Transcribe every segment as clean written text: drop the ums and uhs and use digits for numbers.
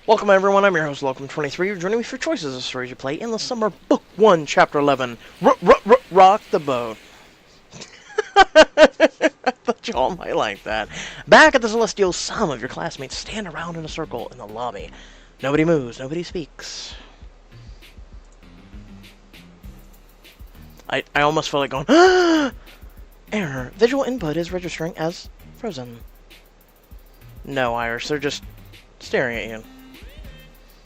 Welcome everyone, I'm your host, Welcome23. You're joining me for choices of stories you play in the summer book 1, chapter 11, Rock the Boat. I thought you all might like that. Back at the Celestial, some of your classmates stand around in a circle in the lobby. Nobody moves, nobody speaks. I almost feel like going, error. Visual input is registering as frozen. No, Iris, they're just staring at you.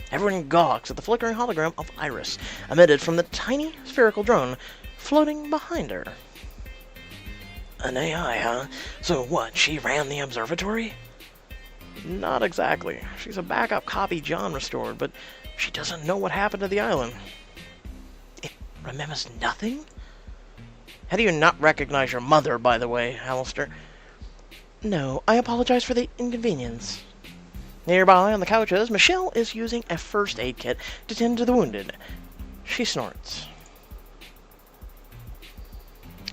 Everyone gawks at the flickering hologram of Iris, emitted from the tiny spherical drone floating behind her. An AI, huh? So what, she ran the observatory? Not exactly. She's a backup copy John restored, but she doesn't know what happened to the island. It remembers nothing? How do you not recognize your mother, by the way, Alistair? No, I apologize for the inconvenience. Nearby on the couches, Michelle is using a first aid kit to tend to the wounded. She snorts.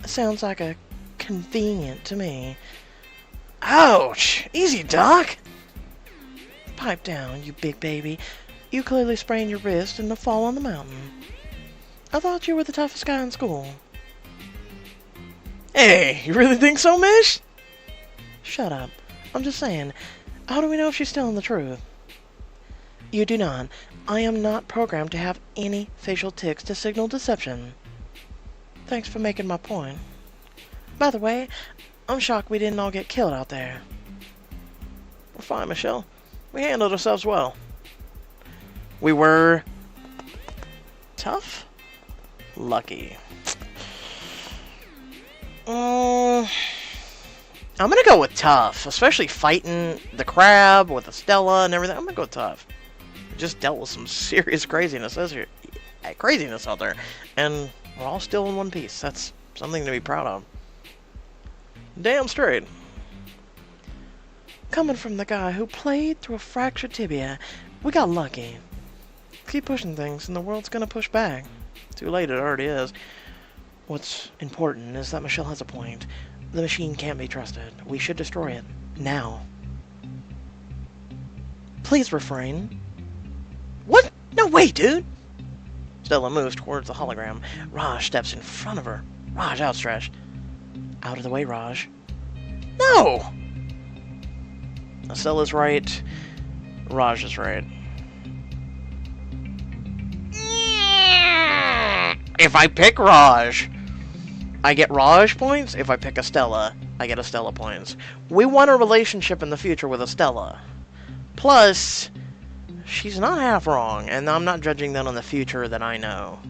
Sounds like a convenient to me. Ouch! Easy, Doc! Pipe down, you big baby. You clearly sprained your wrist in the fall on the mountain. I thought you were the toughest guy in school. Hey, you really think so, Mish? Shut up. I'm just saying, how do we know if she's telling the truth? You do not. I am not programmed to have any facial tics to signal deception. Thanks for making my point. By the way, I'm shocked we didn't all get killed out there. We're fine, Michelle. We handled ourselves well. We were tough? Lucky. I'm gonna go with tough, especially fighting the crab with Estella and everything. I'm gonna go tough. Just dealt with some serious craziness out there, and we're all still in one piece. That's something to be proud of. Damn straight. Coming from the guy who played through a fractured tibia, we got lucky. Keep pushing things, and the world's gonna push back. Too late, it already is. What's important is that Michelle has a point. The machine can't be trusted. We should destroy it. Now. Please refrain. What? No way, dude! Stella moves towards the hologram. Raj steps in front of her. Raj outstretched. Out of the way, Raj. No! Stella's right. Raj is right. If I pick Raj, I get Raj points. If I pick Estella, I get Estella points. We want a relationship in the future with Estella. Plus, she's not half wrong, and I'm not judging that on the future that I know.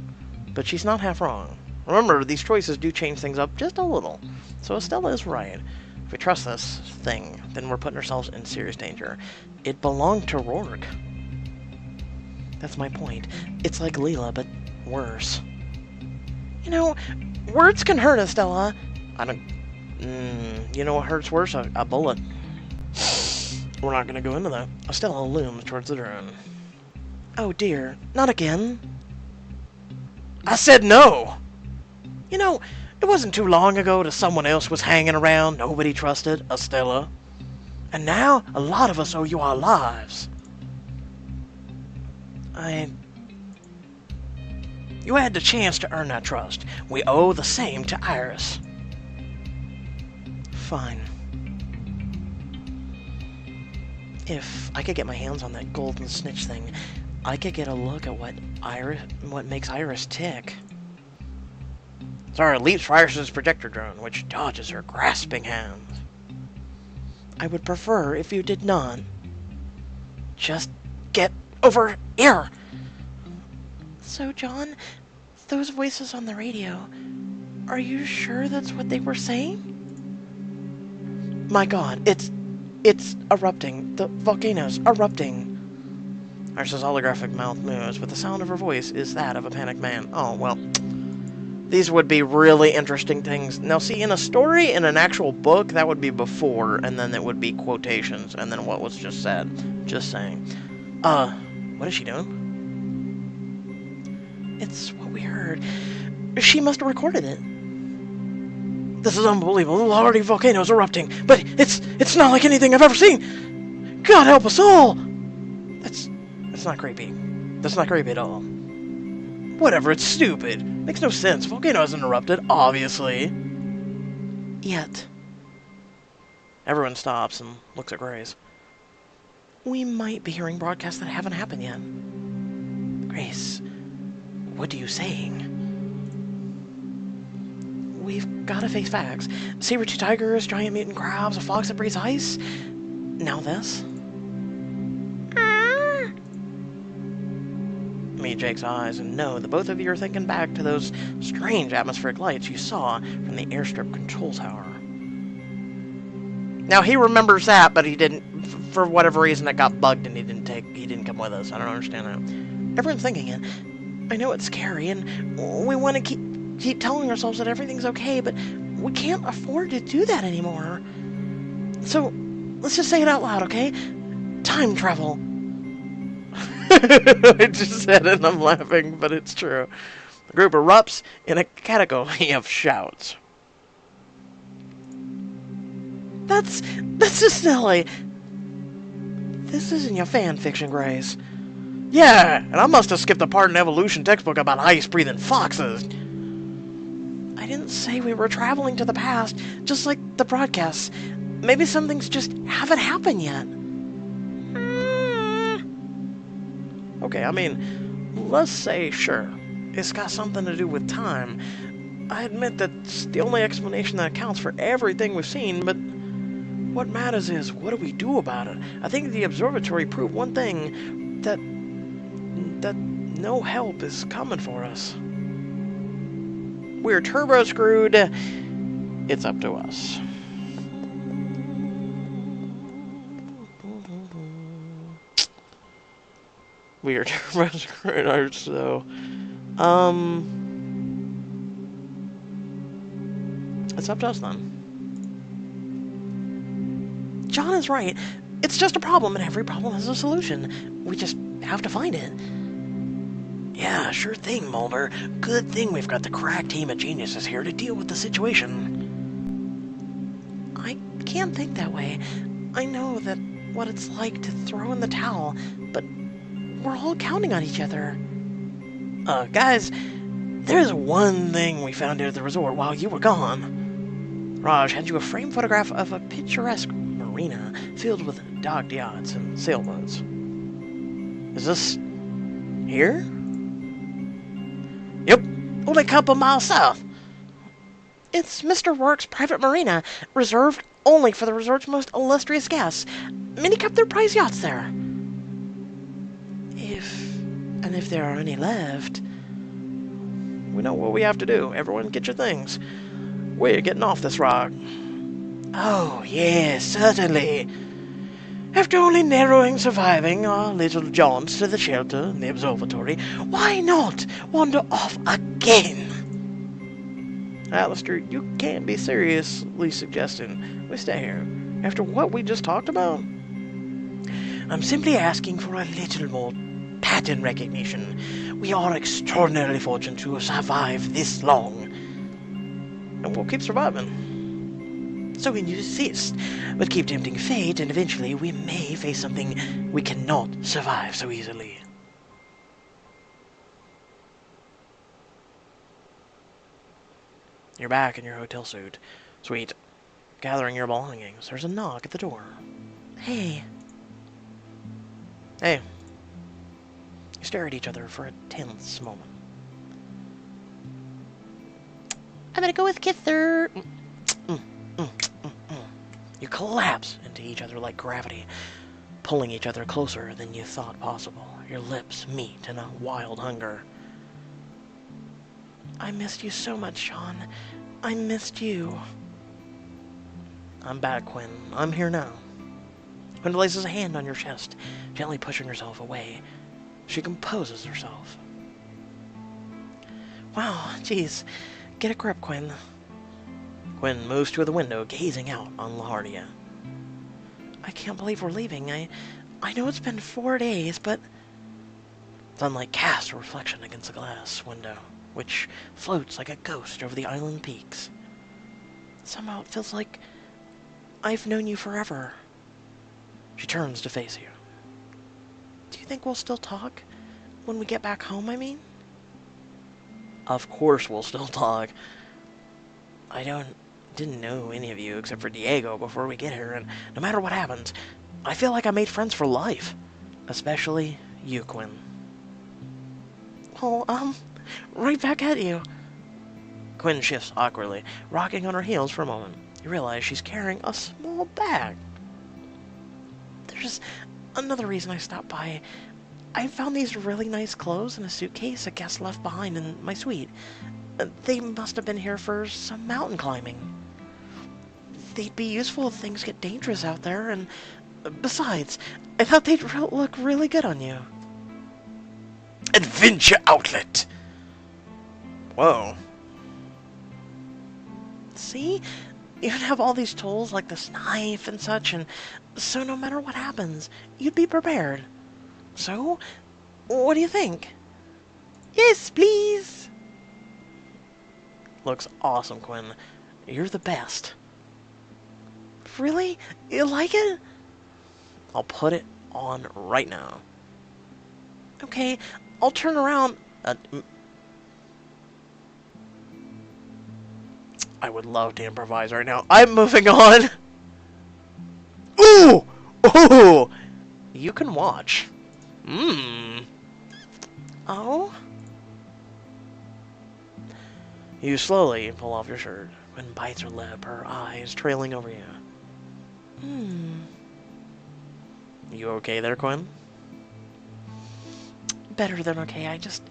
But she's not half wrong. Remember, these choices do change things up just a little. So Estella is right. If we trust this thing, then we're putting ourselves in serious danger. It belonged to Rourke. That's my point. It's like Leela, but worse. You know, words can hurt, Estella. I don't... you know what hurts worse? A bullet. We're not going to go into that. Estella looms towards the drone. Oh dear, not again. I said no! You know, it wasn't too long ago that someone else was hanging around nobody trusted, Estella. And now, a lot of us owe you our lives. You had the chance to earn that trust. We owe the same to Iris. Fine. If I could get my hands on that golden snitch thing, I could get a look at what makes Iris tick. Zara leaps for Iris's projector drone, which dodges her grasping hands. I would prefer if you did not. Just get over here! So, John, those voices on the radio, are you sure that's what they were saying? My god, it's erupting. The volcano's erupting. Iris's holographic mouth moves, but the sound of her voice is that of a panicked man. Oh, well. These would be really interesting things. Now, see, in a story, in an actual book, that would be before, and then it would be quotations, and then what was just said. Just saying. What is she doing? It's what we heard. She must have recorded it. This is unbelievable. The Lordy volcano is erupting, but it's not like anything I've ever seen. God help us all! It's not creepy. That's not creepy at all. Whatever, it's stupid. Makes no sense. Volcano isn't erupted, obviously. Yet. Everyone stops and looks at Grace. We might be hearing broadcasts that haven't happened yet. Grace, what are you saying? We've got to face facts. Saber-tooth tigers, giant mutant crabs, a fox that breathes ice. Now this. Me Jake's eyes and know that both of you are thinking back to those strange atmospheric lights you saw from the airstrip control tower. Now he remembers that, but he didn't, for whatever reason, it got bugged and he didn't come with us. I don't understand that. Everyone's thinking it. I know it's scary, and we want to keep telling ourselves that everything's okay, but we can't afford to do that anymore. So let's just say it out loud, okay? Time travel. I just said it and I'm laughing, but it's true. The group erupts in a cacophony of shouts. That's just silly. This isn't your fan fiction, Grace. Yeah, and I must have skipped the part in evolution textbook about ice-breathing foxes. I didn't say we were traveling to the past, just like the broadcasts. Maybe some things just haven't happened yet. Okay, I mean, let's say, sure, it's got something to do with time. I admit that's the only explanation that accounts for everything we've seen, but what matters is, what do we do about it? I think the observatory proved one thing, that no help is coming for us. We're turbo screwed. It's up to us. We are turbo screwed, so it's up to us then. John is right. It's just a problem, and every problem has a solution. We just have to find it. Yeah, sure thing, Mulder. Good thing we've got the crack team of geniuses here to deal with the situation. I can't think that way. I know that what it's like to throw in the towel, but we're all counting on each other. Guys, there's one thing we found here at the resort while you were gone. Raj had you a framed photograph of a picturesque marina filled with docked yachts and sailboats. Is this here? Yep, only a couple miles south. It's Mr. Rourke's private marina, reserved only for the resort's most illustrious guests. Many kept their prize yachts there. If there are any left, we know what we have to do. Everyone get your things. We're getting off this rock. Oh, yes, certainly. After only narrowing surviving our little jaunts to the shelter and the observatory, why not wander off again? Alistair, you can't be seriously suggesting we stay here after what we just talked about? I'm simply asking for a little more pattern recognition. We are extraordinarily fortunate to have survived this long. And we'll keep surviving. So we insist, but keep tempting fate, and eventually we may face something we cannot survive so easily. You're back in your hotel suit. Sweet. Gathering your belongings. There's a knock at the door. Hey. Hey. You stare at each other for a tense moment. I'm gonna go with Kither. You collapse into each other like gravity, pulling each other closer than you thought possible. Your lips meet in a wild hunger. I missed you so much, Sean. I missed you. I'm back, Quinn. I'm here now. Quinn places a hand on your chest, gently pushing herself away. She composes herself. Wow, jeez. Get a grip, Quinn. Quinn moves to the window, gazing out on LaHardia. I can't believe we're leaving. I know it's been 4 days, but... Sunlight casts a reflection against the glass window, which floats like a ghost over the island peaks. Somehow it feels like I've known you forever. She turns to face you. Do you think we'll still talk? When we get back home, I mean? Of course we'll still talk. Didn't know any of you except for Diego before we get here, and no matter what happens, I feel like I made friends for life. Especially you, Quinn. Oh, right back at you. Quinn shifts awkwardly, rocking on her heels for a moment. You realize she's carrying a small bag. There's another reason I stopped by. I found these really nice clothes in a suitcase a guest left behind in my suite. They must have been here for some mountain climbing. They'd be useful if things get dangerous out there, and besides, I thought they'd look really good on you. Adventure outlet! Whoa. See? You'd have all these tools like this knife and such, and so no matter what happens, you'd be prepared. So, what do you think? Yes, please! Looks awesome, Quinn. You're the best. Really? You like it? I'll put it on right now. Okay, I'll turn around. I would love to improvise right now. I'm moving on. Ooh! Ooh! You can watch. Oh? You slowly pull off your shirt. Quinn bites her lip, her eyes trailing over you. You okay there, Quinn? Better than okay. I just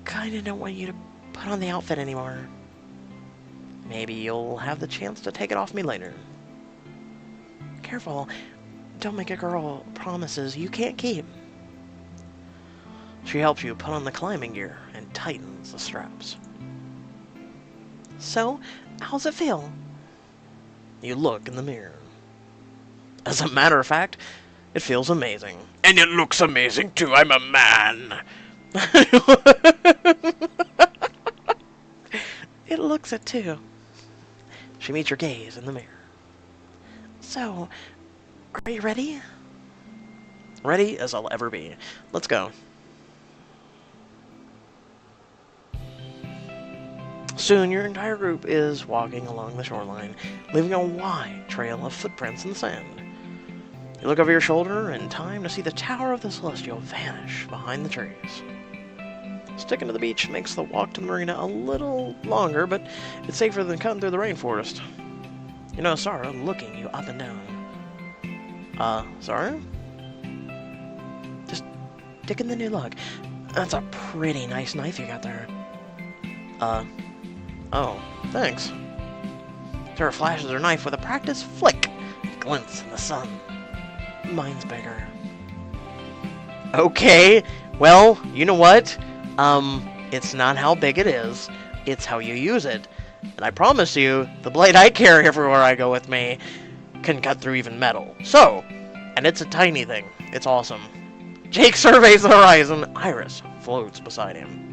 kinda don't want you to put on the outfit anymore. Maybe you'll have the chance to take it off me later. Careful. Don't make a girl promises you can't keep. She helps you put on the climbing gear and tightens the straps. So, how's it feel? You look in the mirror. As a matter of fact, it feels amazing. And it looks amazing too, I'm a man! It looks it too. She meets your gaze in the mirror. So, are you ready? Ready as I'll ever be. Let's go. Soon, your entire group is walking along the shoreline, leaving a wide trail of footprints in the sand. You look over your shoulder in time to see the Tower of the Celestial vanish behind the trees. Sticking to the beach makes the walk to the marina a little longer, but it's safer than cutting through the rainforest. You know Sarah looking you up and down. Sarah? Just digging the new look. That's a pretty nice knife you got there. Oh, thanks. Sarah flashes her knife with a practiced flick. It glints in the sun. Mine's bigger. Okay, well, you know what? It's not how big it is, it's how you use it. And I promise you, the blade I carry everywhere I go with me can cut through even metal. So, and it's a tiny thing. It's awesome. Jake surveys the horizon. Iris floats beside him.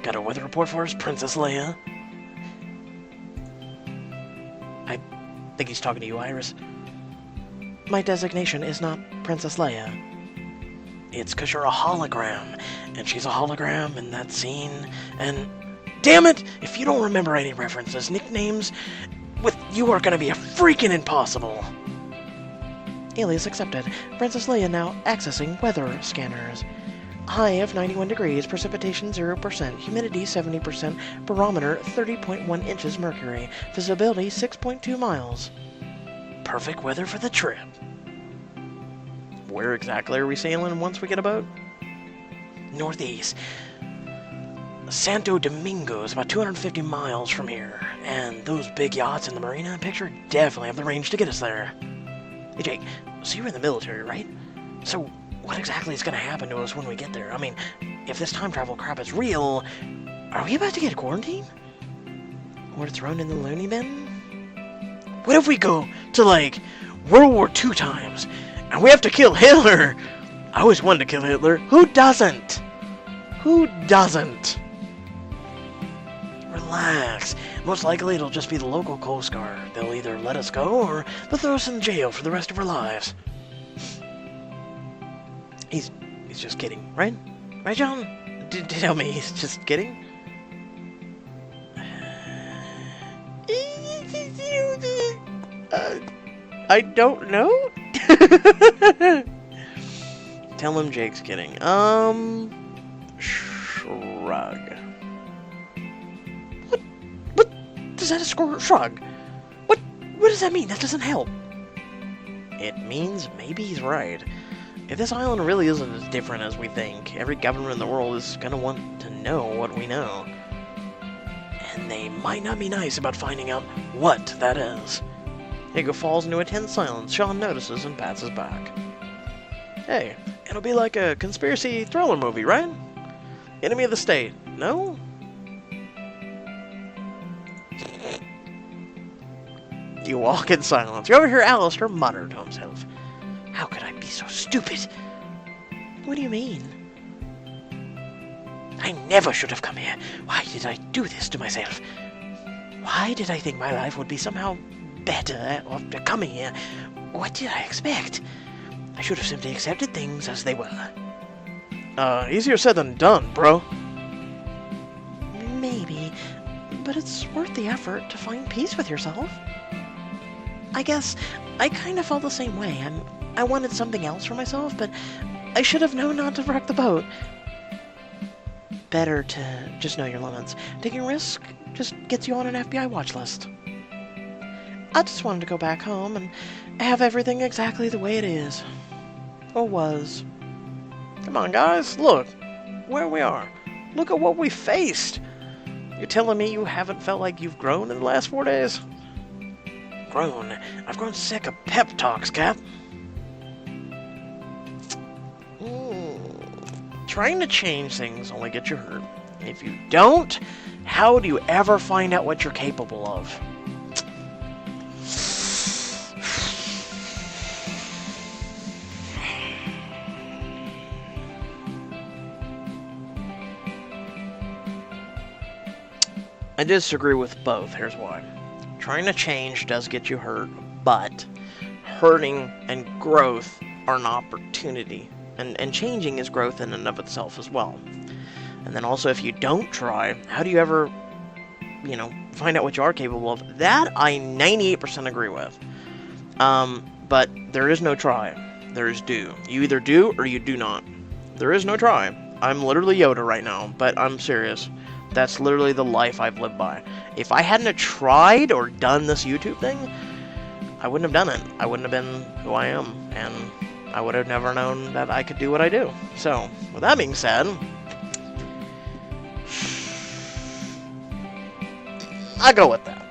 Got a weather report for us, Princess Leia? I think he's talking to you, Iris. My designation is not Princess Leia. It's 'cause you're a hologram, and she's a hologram in that scene, and... Damn it! If you don't remember any references, nicknames, with you are gonna be a freaking impossible! Alias accepted. Princess Leia now accessing weather scanners. High of 91 degrees, precipitation 0%, humidity 70%, barometer 30.1 inches mercury, visibility 6.2 miles. Perfect weather for the trip. Where exactly are we sailing once we get a boat? Northeast. Santo Domingo is about 250 miles from here, and those big yachts in the marina picture definitely have the range to get us there. Hey Jake, so you're in the military, right? So what exactly is going to happen to us when we get there? I mean, if this time travel crap is real, are we about to get quarantined? Or thrown in the loony bin? What if we go to, like, World War II times, and we have to kill Hitler? I always wanted to kill Hitler. Who doesn't? Who doesn't? Relax. Most likely it'll just be the local Coast Guard. They'll either let us go, or they'll throw us in jail for the rest of our lives. He's just kidding, right? Right, John? Tell me he's just kidding? I don't know? Tell him Jake's kidding. Shrug. What does that shrug? What does that mean? That doesn't help. It means maybe he's right. If this island really isn't as different as we think, every government in the world is gonna want to know what we know. And they might not be nice about finding out what that is. Hugo falls into a tense silence. Sean notices and pats his back. Hey, it'll be like a conspiracy thriller movie, right? Enemy of the state, no? You walk in silence. You overhear Alistair mutter to himself. How could I be so stupid? What do you mean? I never should have come here. Why did I do this to myself? Why did I think my life would be somehow better after coming here? What did I expect? I should have simply accepted things as they were. Easier said than done, bro. Maybe, but it's worth the effort to find peace with yourself. I guess I kind of felt the same way. I wanted something else for myself, but I should have known not to wreck the boat. Better to just know your limits. Taking risk just gets you on an FBI watch list. I just wanted to go back home and have everything exactly the way it is. Or was. Come on, guys, look where we are. Look at what we faced. You're telling me you haven't felt like you've grown in the last 4 days? Grown? I've grown sick of pep talks, Cap. Trying to change things only gets you hurt. If you don't, how do you ever find out what you're capable of? I disagree with both. Here's why. Trying to change does get you hurt, but hurting and growth are an opportunity. And changing is growth in and of itself as well. And then also, if you don't try, how do you ever, find out what you are capable of? That I 98% agree with. But there is no try. There is do. You either do or you do not. There is no try. I'm literally Yoda right now, but I'm serious. That's literally the life I've lived by. If I hadn't have tried or done this YouTube thing, I wouldn't have done it. I wouldn't have been who I am, and I would have never known that I could do what I do. So, with that being said, I go with that.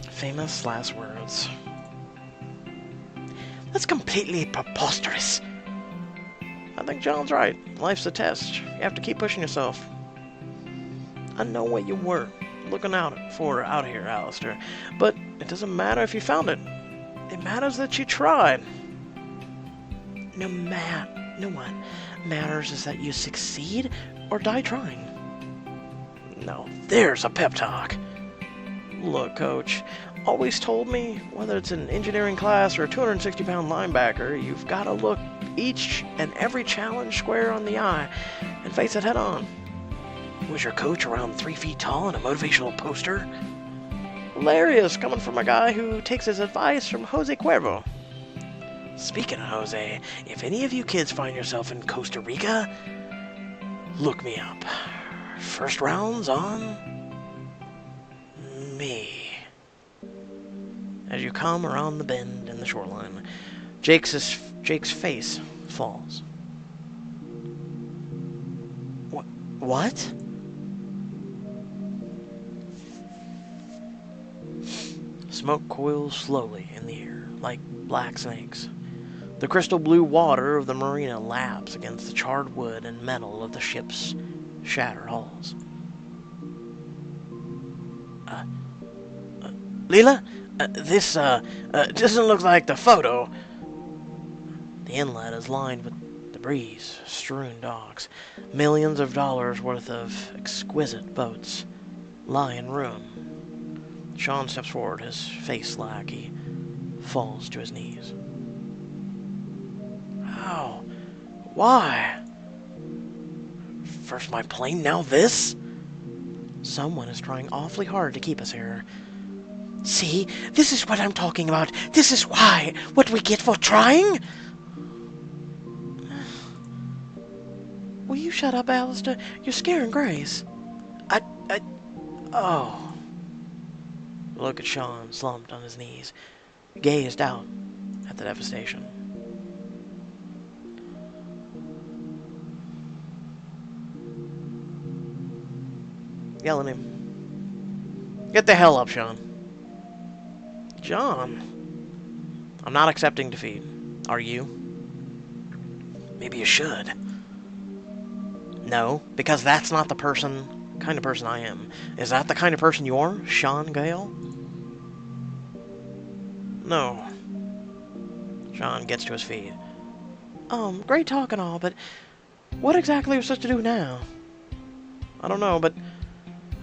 Famous last words. That's completely preposterous. I think John's right. Life's a test. You have to keep pushing yourself. I know what you were looking out here, Alistair. But it doesn't matter if you found it. It matters that you tried. What matters is that you succeed or die trying. No, there's a pep talk. Look, Coach, always told me, whether it's an engineering class or a 260-pound linebacker, you've got to look each and every challenge square on the eye and face it head on. Was your coach around 3 feet tall and a motivational poster? Hilarious, coming from a guy who takes his advice from Jose Cuervo. Speaking of Jose, if any of you kids find yourself in Costa Rica, look me up. First round's on me. As you come around the bend in the shoreline, Jake's face falls. What? Smoke coils slowly in the air, like black snakes. The crystal blue water of the marina laps against the charred wood and metal of the ship's shattered hulls. Leela? This doesn't look like the photo. The inlet is lined with debris, strewn docks. Millions of dollars worth of exquisite boats lie in ruin. Sean steps forward, his face slack. He falls to his knees. Why? First my plane, now this? Someone is trying awfully hard to keep us here. See? This is what I'm talking about. This is why. What we get for trying? Will you shut up, Alistair? You're scaring Grace. Oh. Look at Sean, slumped on his knees, gazed out at the devastation. Yell at him. Get the hell up, Sean. John. I'm not accepting defeat. Are you? Maybe you should. No, because that's not the kind of person I am. Is that the kind of person you're, Sean Gale? No. Sean gets to his feet. Great talk and all, but what exactly are we supposed to do now? I don't know, but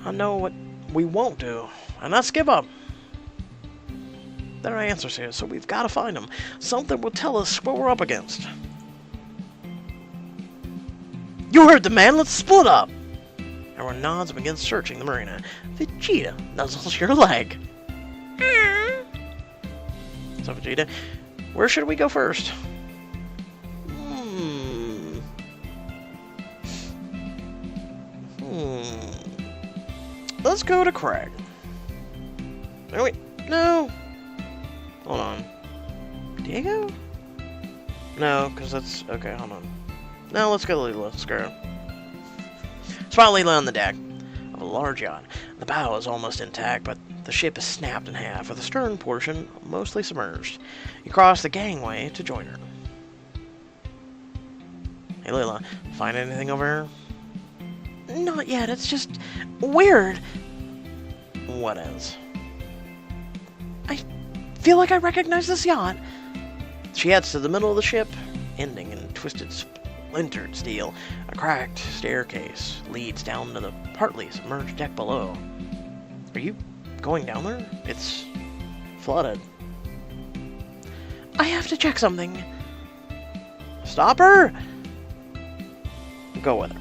I know what we won't do, and that's give up. There are answers here, so we've got to find them. Something will tell us what we're up against. You heard the man, let's split up! Everyone nods and begins searching the marina. Vegeta nuzzles your leg. So Vegeta, where should we go first? Let's go to Craig. Oh wait, no. Hold on. Diego? No, because that's... Okay, hold on. No, let's go to Leela. Let's go. Spot Leela on the deck of a large yacht. The bow is almost intact, but the ship is snapped in half, with the stern portion mostly submerged. You cross the gangway to join her. Hey, Leela, find anything over here? Not yet, it's just weird. What is? I feel like I recognize this yacht. She heads to the middle of the ship, ending in twisted, splintered steel. A cracked staircase leads down to the partly submerged deck below. Are you going down there? It's flooded. I have to check something. Stop her! Go with her.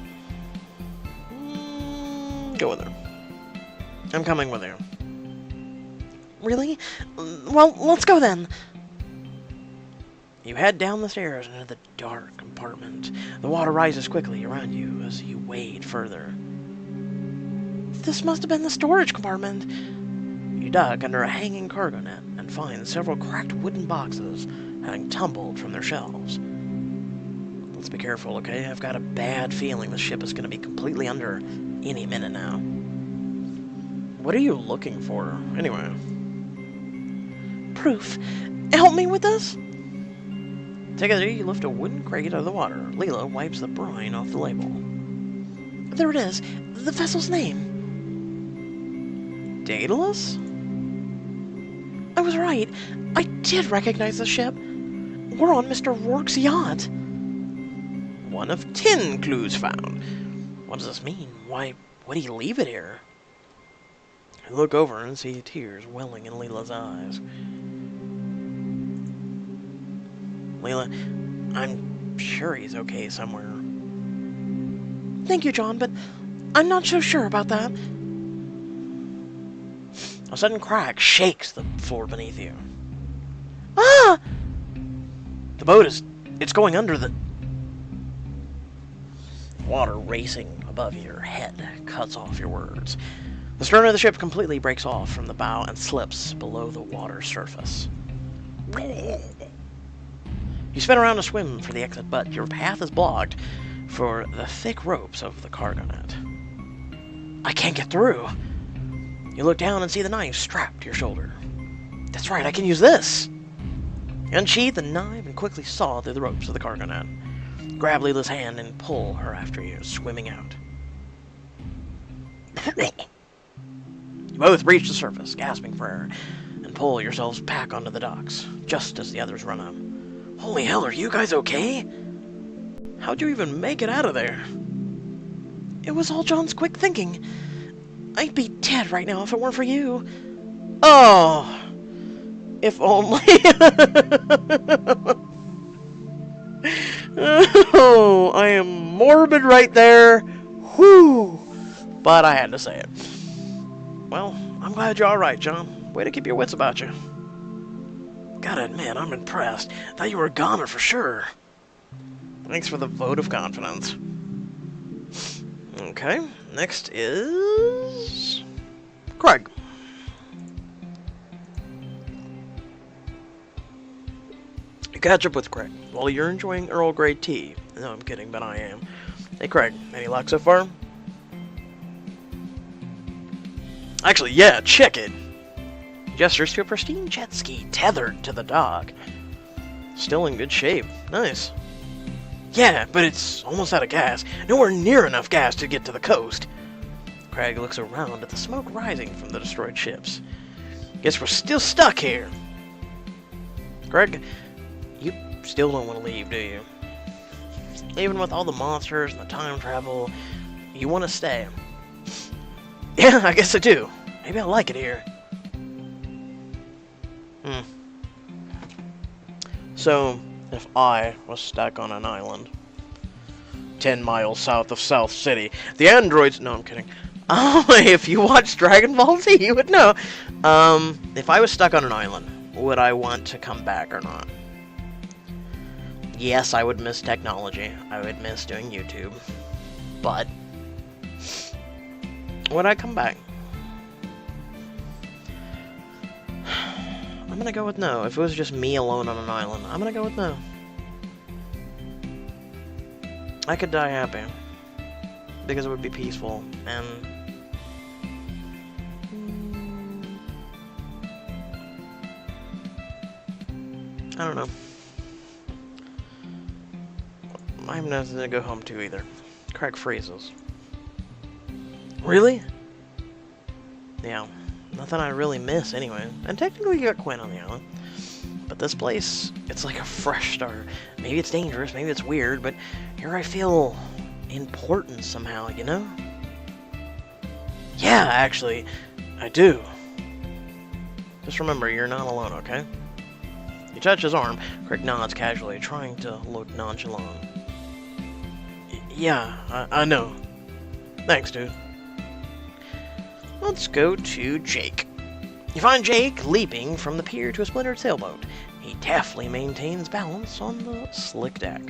Go with her. I'm coming with her. Really? Well, let's go then. You head down the stairs into the dark compartment. The water rises quickly around you as you wade further. This must have been the storage compartment. You duck under a hanging cargo net and find several cracked wooden boxes having tumbled from their shelves. Let's be careful, okay? I've got a bad feeling the ship is going to be completely under any minute now. What are you looking for, anyway? Proof. Help me with this? Together, you lift a wooden crate out of the water. Leela wipes the brine off the label. There it is. The vessel's name. Daedalus? I was right. I did recognize the ship. We're on Mr. Rourke's yacht. One of 10 clues found. What does this mean? Why would he leave it here? I look over and see tears welling in Leela's eyes. Leela, I'm sure he's okay somewhere. Thank you, John, but I'm not so sure about that. A sudden crack shakes the floor beneath you. Ah! The boat it's going under the... Water racing above your head cuts off your words. The stern of the ship completely breaks off from the bow and slips below the water surface. You spin around to swim for the exit, but your path is blocked for the thick ropes of the cargo net. I can't get through. You look down and see the knife strapped to your shoulder. That's right, I can use this. You unsheath the knife and quickly saw through the ropes of the cargo net. Grab Leela's hand and pull her after you, swimming out. You both reach the surface, gasping for air, and pull yourselves back onto the docks, just as the others run up. Holy hell, are you guys okay? How'd you even make it out of there? It was all John's quick thinking. I'd be dead right now if it weren't for you. Oh, if only. Oh, I am morbid right there. Whew. But I had to say it. Well, I'm glad you're alright, John. Way to keep your wits about you. Gotta admit, I'm impressed. Thought you were a goner for sure. Thanks for the vote of confidence. Okay, next is... Craig. You catch up with Craig while you're enjoying Earl Grey tea. No, I'm kidding, but I am. Hey, Craig, any luck so far? Actually, yeah, check it. Gestures to a pristine jet ski tethered to the dock. Still in good shape. Nice. Yeah, but it's almost out of gas. Nowhere near enough gas to get to the coast. Craig looks around at the smoke rising from the destroyed ships. Guess we're still stuck here. Craig, you still don't want to leave, do you? Even with all the monsters and the time travel, you want to stay. Yeah, I guess I do. Maybe I like it here. So, if I was stuck on an island 10 miles south of South City, the androids... No, I'm kidding. If you watch Dragon Ball Z, you would know. If I was stuck on an island, would I want to come back or not? Yes, I would miss technology. I would miss doing YouTube. But, would I come back? I'm gonna go with no. If it was just me alone on an island, I'm gonna go with no. I could die happy. Because it would be peaceful, and... I don't know. I have nothing to go home to either. Craig freezes. Really? Yeah. Nothing I really miss, anyway. And technically you got Quinn on the island. But this place, it's like a fresh start. Maybe it's dangerous, maybe it's weird, but here I feel important somehow, you know? Yeah, actually, I do. Just remember, you're not alone, okay? You touch his arm. Craig nods casually, trying to look nonchalant. Yeah, I know. Thanks, dude. Let's go to Jake. You find Jake leaping from the pier to a splintered sailboat. He deftly maintains balance on the slick deck.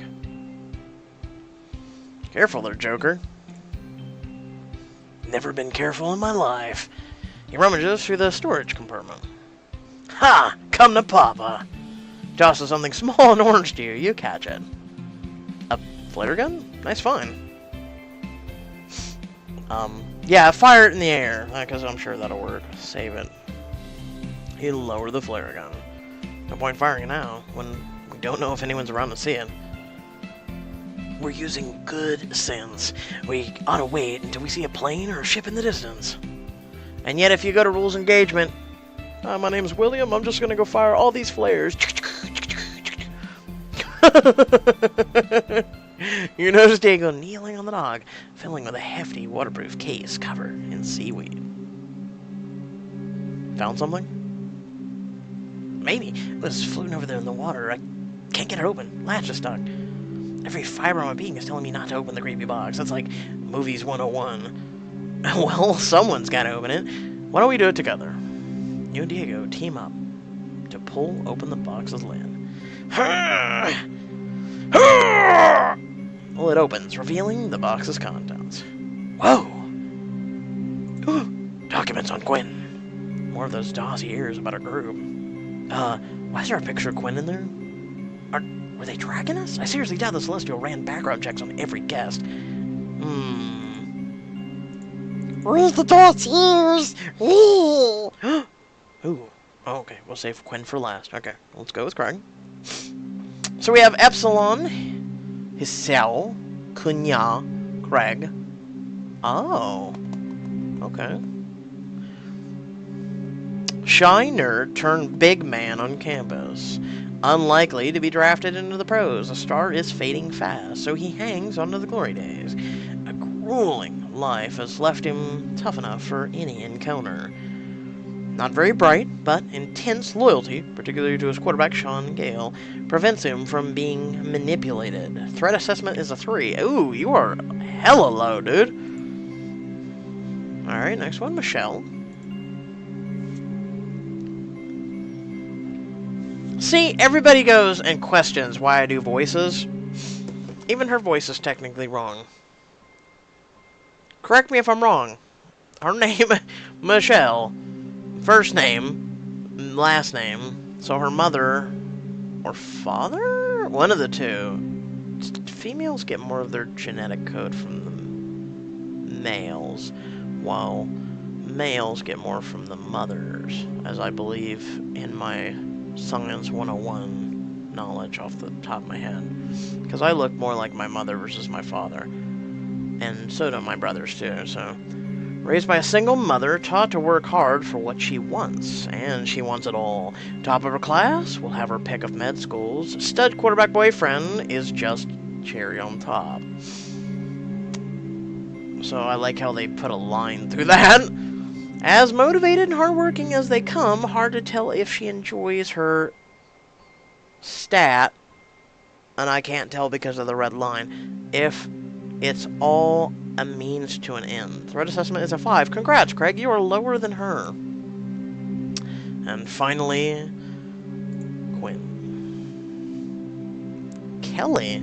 Careful there, Joker. Never been careful in my life. He rummages through the storage compartment. Ha! Come to Papa. Tosses something small and orange to you. You catch it. A flare gun? Nice find. Yeah, fire it in the air, because I'm sure that'll work. Save it. He'll lower the flare gun. No point firing it now, when we don't know if anyone's around to see it. We're using good sense. We ought to wait until we see a plane or a ship in the distance. And yet, if you go to rules engagement, my name's William, I'm just gonna go fire all these flares. You notice Diego kneeling on the dock, filling with a hefty waterproof case covered in seaweed. Found something? Maybe. It was floating over there in the water. I can't get it open. Latch is stuck. Every fiber of my being is telling me not to open the creepy box. That's like Movies 101. Well, someone's got to open it. Why don't we do it together? You and Diego team up to pull open the box's lid. Well, it opens, revealing the box's contents. Whoa! Documents on Quinn. More of those dossy ears about our group. Why is there a picture of Quinn in there? Were they tracking us? I seriously doubt the Celestial ran background checks on every guest. Where's the dossy ears? Ooh. Oh, okay. We'll save Quinn for last. Okay, let's go with Craig. So we have Epsilon, Hisao, Kunya, Craig. Oh. Okay. Shy nerd turned big man on campus. Unlikely to be drafted into the pros. The star is fading fast, so he hangs on to the glory days. A grueling life has left him tough enough for any encounter. Not very bright, but intense loyalty, particularly to his quarterback, Sean Gale, prevents him from being manipulated. Threat assessment is a 3. Ooh, you are hella low, dude. Alright, next one, Michelle. See, everybody goes and questions why I do voices. Even her voice is technically wrong. Correct me if I'm wrong. Her name, Michelle. First name, last name. So her mother or father? One of the two. Females get more of their genetic code from the males, while males get more from the mothers, as I believe in my Science 101 knowledge off the top of my head. Because I look more like my mother versus my father. And so do my brothers too, so... Raised by a single mother, taught to work hard for what she wants, and she wants it all. Top of her class, will have her pick of med schools. Stud quarterback boyfriend is just cherry on top. So I like how they put a line through that. As motivated and hardworking as they come, hard to tell if she enjoys her stat, and I can't tell because of the red line, if it's all a means to an end. Threat assessment is a 5. Congrats, Craig. You are lower than her. And finally, Quinn. Kelly.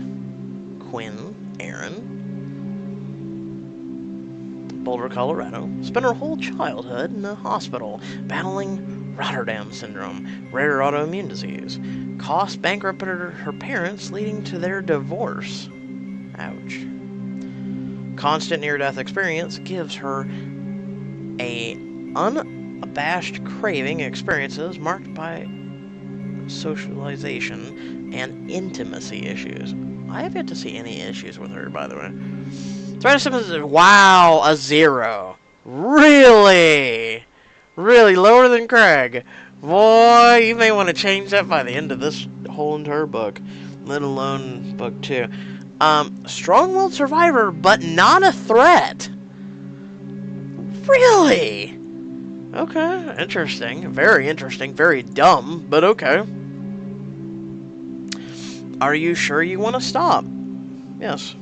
Quinn. Aaron. Boulder, Colorado. Spent her whole childhood in a hospital battling Rotterdam syndrome, rare autoimmune disease. Cost bankrupted her parents, leading to their divorce. Ouch. Constant near-death experience gives her a unabashed craving experiences marked by socialization and intimacy issues. I have yet to see any issues with her, by the way. Threat assessment is, wow, a 0. Really? Really lower than Craig. Boy, you may want to change that by the end of this whole entire book, let alone book 2. Strong-willed survivor, but not a threat. Really? Okay, interesting. Very dumb, but okay. Are you sure you want to stop? Yes.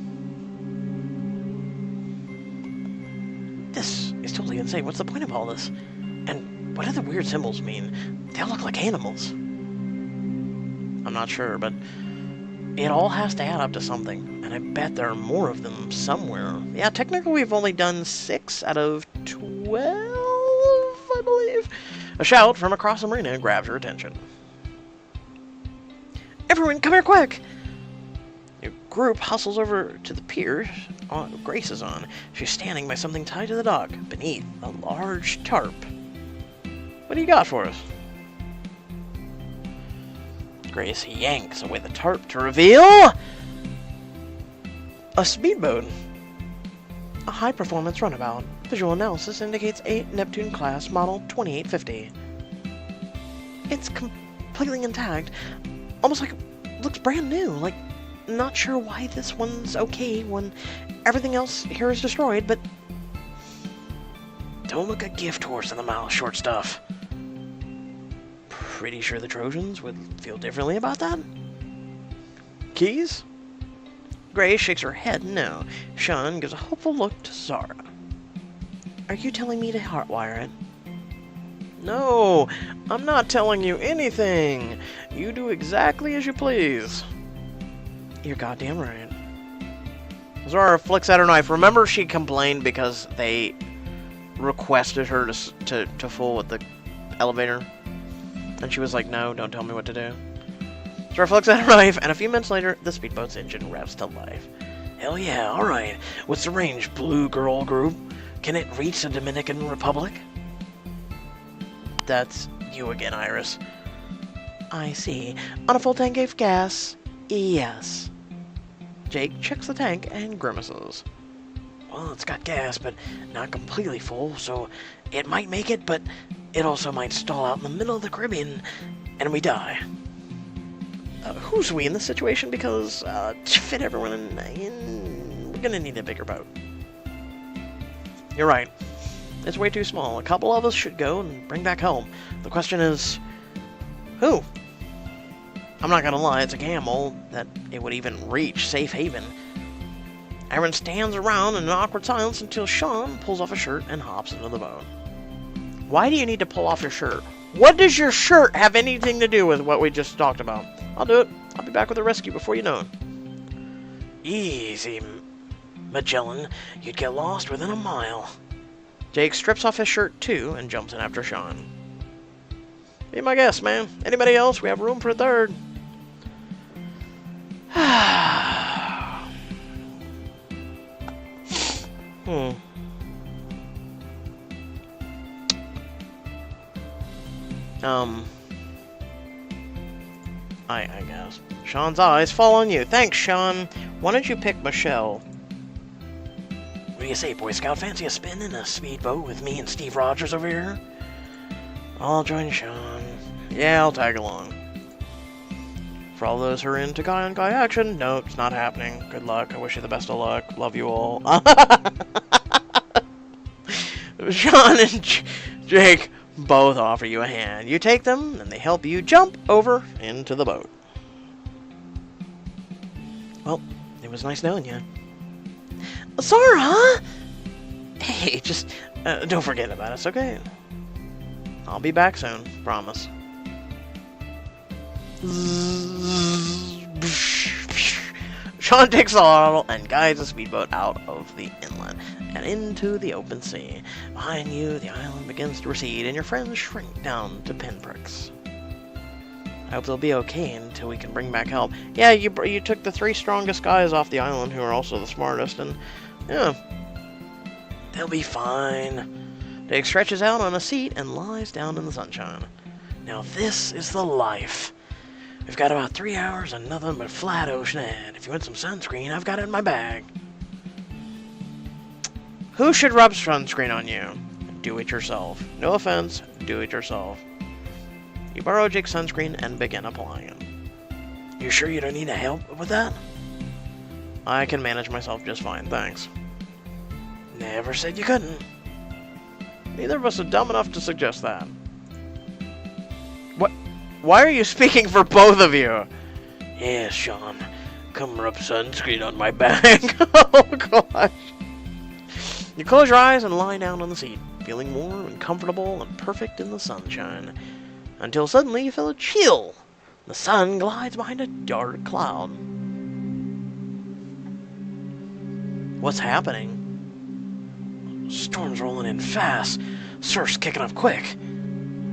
This is totally insane. What's the point of all this? And what do the weird symbols mean? They all look like animals. I'm not sure, but it all has to add up to something. And I bet there are more of them somewhere. Yeah, technically we've only done 6 out of 12, I believe. A shout from across the marina grabs her attention. Everyone, come here quick! Your group hustles over to the pier Grace is on. She's standing by something tied to the dock, beneath a large tarp. What do you got for us? Grace yanks away the tarp to reveal a speedboat. A high-performance runabout. Visual analysis indicates a Neptune-class model 2850. It's completely intact. Almost like it looks brand new. Like, not sure why this one's okay when everything else here is destroyed, but don't look a gift horse in the mouth, short stuff. Pretty sure the Trojans would feel differently about that? Keys? Grace shakes her head no. Sean gives a hopeful look to Zara. Are you telling me to hotwire it? No, I'm not telling you anything. You do exactly as you please. You're goddamn right. Zara flicks at her knife. Remember she complained because they requested her to fool with the elevator? And she was like, no, don't tell me what to do. Zara flicks at her knife, and a few minutes later, the speedboat's engine revs to life. Hell yeah, alright. What's the range, Blue Girl Group? Can it reach the Dominican Republic? That's you again, Iris. I see. On a full tank of gas, yes. Jake checks the tank and grimaces. Well, it's got gas, but not completely full, so it might make it, but it also might stall out in the middle of the Caribbean, and we die. Who's we in this situation? Because, to fit everyone in, we're gonna need a bigger boat. You're right. It's way too small. A couple of us should go and bring back home. The question is, who? I'm not gonna lie, it's a gamble that it would even reach safe haven. Everyone stands around in an awkward silence until Sean pulls off a shirt and hops into the boat. Why do you need to pull off your shirt? What does your shirt have anything to do with what we just talked about? I'll do it. I'll be back with the rescue before you know it. Easy, Magellan. You'd get lost within a mile. Jake strips off his shirt too and jumps in after Sean. Be my guest, man. Anybody else? We have room for a third. I guess. Sean's eyes fall on you. Thanks, Sean. Why don't you pick Michelle? What do you say, Boy Scout? Fancy a spin in a speedboat with me and Steve Rogers over here? I'll join Sean. Yeah, I'll tag along. For all those who are into guy-on-guy action, no, it's not happening. Good luck. I wish you the best of luck. Love you all. Sean and Jake both offer you a hand. You take them, and they help you jump over into the boat. Well, it was nice knowing you. Sorry, huh? Hey, just don't forget about us, okay? I'll be back soon, promise. Sean takes the throttle and guides the speedboat out of the inlet and into the open sea. Behind you, the island begins to recede, and your friends shrink down to pinpricks. I hope they'll be okay until we can bring back help. Yeah, you took the 3 strongest guys off the island, who are also the smartest, and yeah, they'll be fine. Jake stretches out on a seat and lies down in the sunshine. Now this is the life. We've got about 3 hours and nothing but flat ocean ahead. If you want some sunscreen, I've got it in my bag. Who should rub sunscreen on you? Do it yourself. No offense, do it yourself. You borrow Jake's sunscreen and begin applying it. You sure you don't need help with that? I can manage myself just fine, thanks. Never said you couldn't. Neither of us are dumb enough to suggest that. What? Why are you speaking for both of you? Yeah, Sean. Come rub sunscreen on my back. Oh, gosh. You close your eyes and lie down on the seat, feeling warm and comfortable and perfect in the sunshine. Until suddenly you feel a chill. The sun glides behind a dark cloud. What's happening? Storm's rolling in fast. Surf's kicking up quick.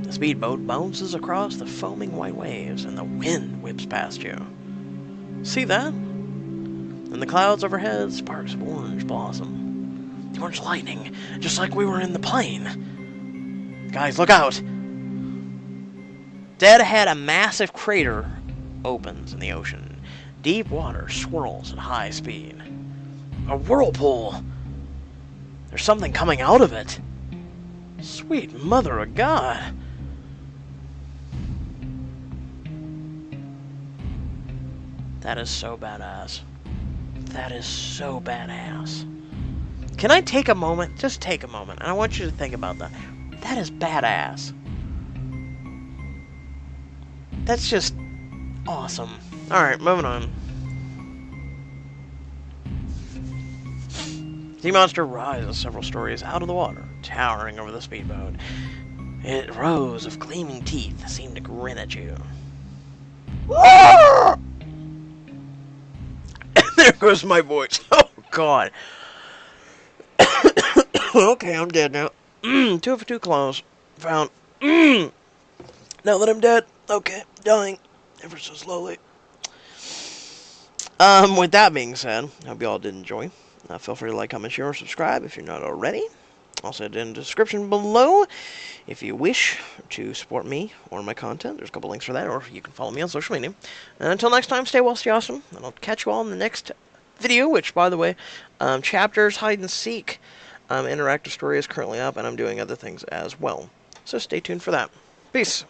The speedboat bounces across the foaming white waves, and the wind whips past you. See that? In the clouds overhead, sparks of orange blossom. The orange lightning, just like we were in the plane. Guys, look out! Dead ahead, a massive crater opens in the ocean. Deep water swirls at high speed. A whirlpool! There's something coming out of it. Sweet mother of God. That is so badass. That is so badass. Can I take a moment? Just take a moment. And I want you to think about that. That is badass. That's just awesome. Alright, moving on. The monster rises several stories out of the water, towering over the speedboat. Its rows of gleaming teeth seem to grin at you. There goes my voice. Oh, God. Okay, I'm dead now. 2 for 2 claws. Found. Now that I'm dead. Okay, dying. Ever so slowly. With that being said, I hope you all did enjoy. Feel free to like, comment, share, or subscribe if you're not already. Also in the description below, if you wish to support me or my content, there's a couple links for that, or you can follow me on social media. And until next time, stay well, stay awesome, and I'll catch you all in the next video, which, by the way, Chapters Hide and Seek interactive story is currently up, and I'm doing other things as well. So stay tuned for that. Peace.